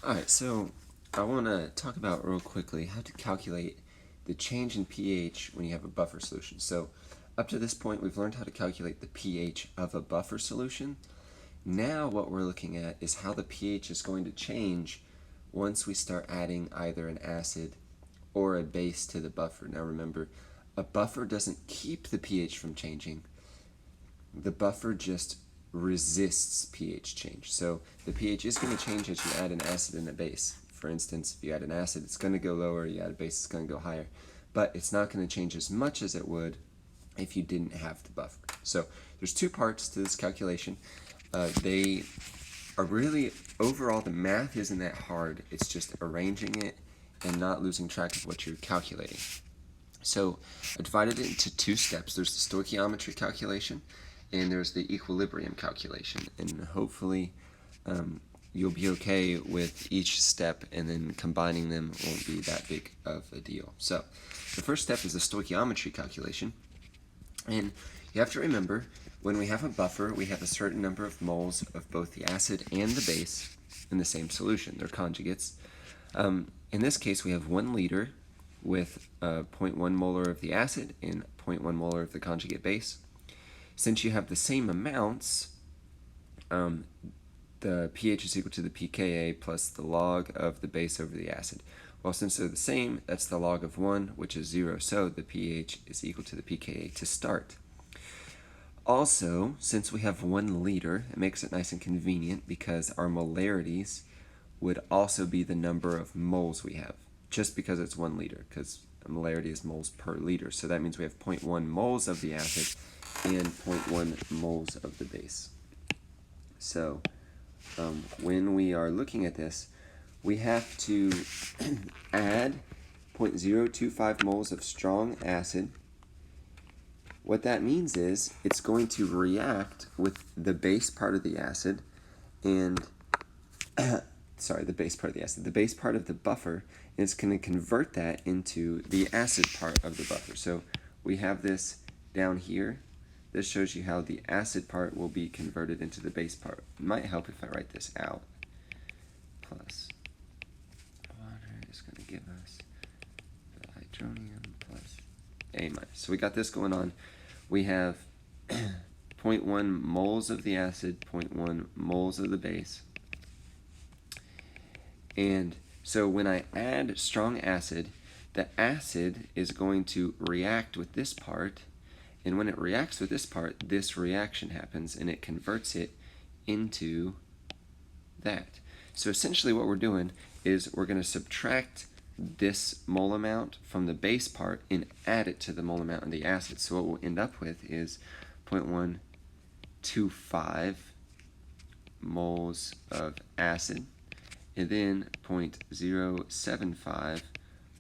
Alright, so I want to talk about real quickly how to calculate the change in pH when you have a buffer solution. So up to this point we've learned how to calculate the pH of a buffer solution. Now what we're looking at is how the pH is going to change once we start adding either an acid or a base to the buffer. Now remember, a buffer doesn't keep the pH from changing. The buffer just resists pH change. So the pH is going to change as you add an acid and a base. For instance, if you add an acid, it's going to go lower. You add a base, it's going to go higher. But it's not going to change as much as it would if you didn't have the buffer. So there's two parts to this calculation. They are really, overall, the math isn't that hard. It's just arranging it and not losing track of what you're calculating. So I divided it into two steps. There's the stoichiometry calculation and there's the equilibrium calculation. And hopefully you'll be okay with each step, and then combining them won't be that big of a deal. So the first step is the stoichiometry calculation. And you have to remember, when we have a buffer, we have a certain number of moles of both the acid and the base in the same solution. They're conjugates. In this case, we have 1 liter with 0.1 molar of the acid and 0.1 molar of the conjugate base. Since you have the same amounts, the pH is equal to the pKa plus the log of the base over the acid. Well, since they're the same, that's the log of 1, which is 0, so the pH is equal to the pKa to start. Also, since we have 1 liter, it makes it nice and convenient because our molarities would also be the number of moles we have, just because it's 1 liter, because a molarity is moles per liter. So that means we have 0.1 moles of the acid and 0.1 moles of the base. So when we are looking at this, we have to add 0.025 moles of strong acid. What that means is it's going to react with the base part of the acid and the base part of the buffer, and it's going to convert that into the acid part of the buffer. So we have this down here. This shows you how the acid part will be converted into the base part. It might help if I write this out. Plus water is going to give us the hydronium plus A minus. So we got this going on. We have 0.1 moles of the acid, 0.1 moles of the base. And so when I add strong acid, the acid is going to react with this part. And when it reacts with this part, this reaction happens and it converts it into that. So essentially what we're doing is we're going to subtract this mole amount from the base part and add it to the mole amount in the acid. So what we'll end up with is 0.125 moles of acid and then 0.075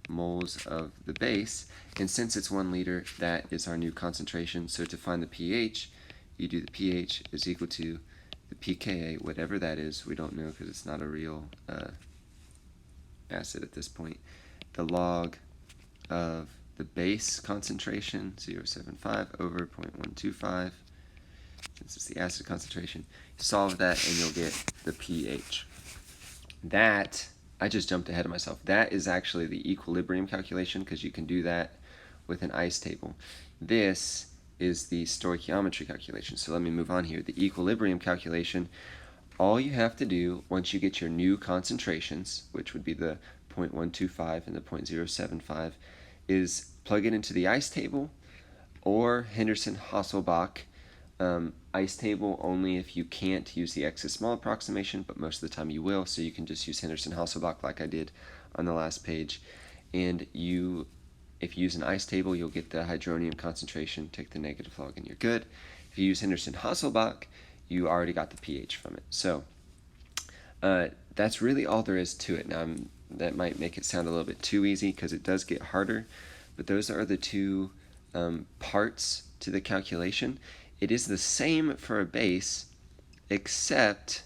moles of the base, and since it's 1 liter, that is our new concentration. So to find the pH, you do the pH is equal to the pKa, whatever that is. We don't know because it's not a real acid at this point. The log of the base concentration, 0.075 over 0.125, since it's the acid concentration. Solve that and you'll get the pH. That, I just jumped ahead of myself. That is actually the equilibrium calculation, because you can do that with an ice table. This is the stoichiometry calculation. So let me move on here. The equilibrium calculation, all you have to do once you get your new concentrations, which would be the 0.125 and the 0.075, is plug it into the ice table or Henderson-Hasselbalch. Ice table only if you can't use the excess small approximation, but most of the time you will, so you can just use Henderson-Hasselbalch like I did on the last page. And if you use an ice table, you'll get the hydronium concentration, take the negative log, and you're good. If you use Henderson-Hasselbalch, you already got the pH from it. So that's really all there is to it. Now, that might make it sound a little bit too easy because it does get harder, but those are the two parts to the calculation. It is the same for a base, except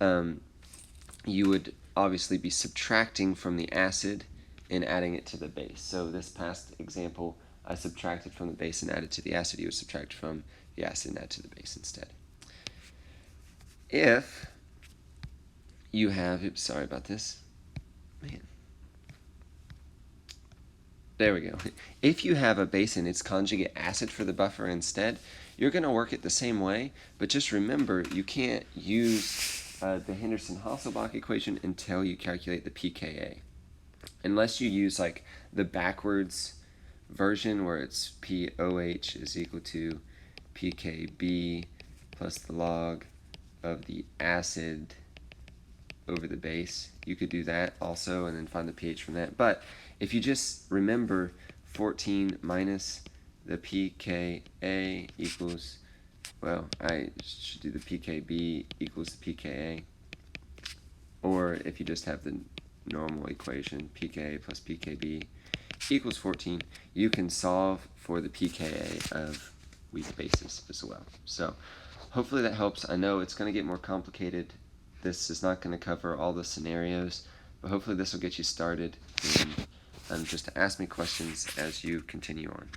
you would obviously be subtracting from the acid and adding it to the base. So this past example, I subtracted from the base and added to the acid. You would subtract from the acid and add to the base instead. If you have, oops, sorry about this, man. There we go. If you have a base and its conjugate acid for the buffer instead, you're going to work it the same way, but just remember you can't use the Henderson-Hasselbalch equation until you calculate the pKa. Unless you use like the backwards version where it's POH is equal to pKb plus the log of the acid over the base. You could do that also and then find the pH from that. But if you just remember 14 minus the pKa equals, well, I should do the pKb equals the pKa. Or if you just have the normal equation, pKa plus pKb equals 14, you can solve for the pKa of weak bases as well. So hopefully that helps. I know it's going to get more complicated. This is not going to cover all the scenarios, but hopefully this will get you started and just ask me questions as you continue on.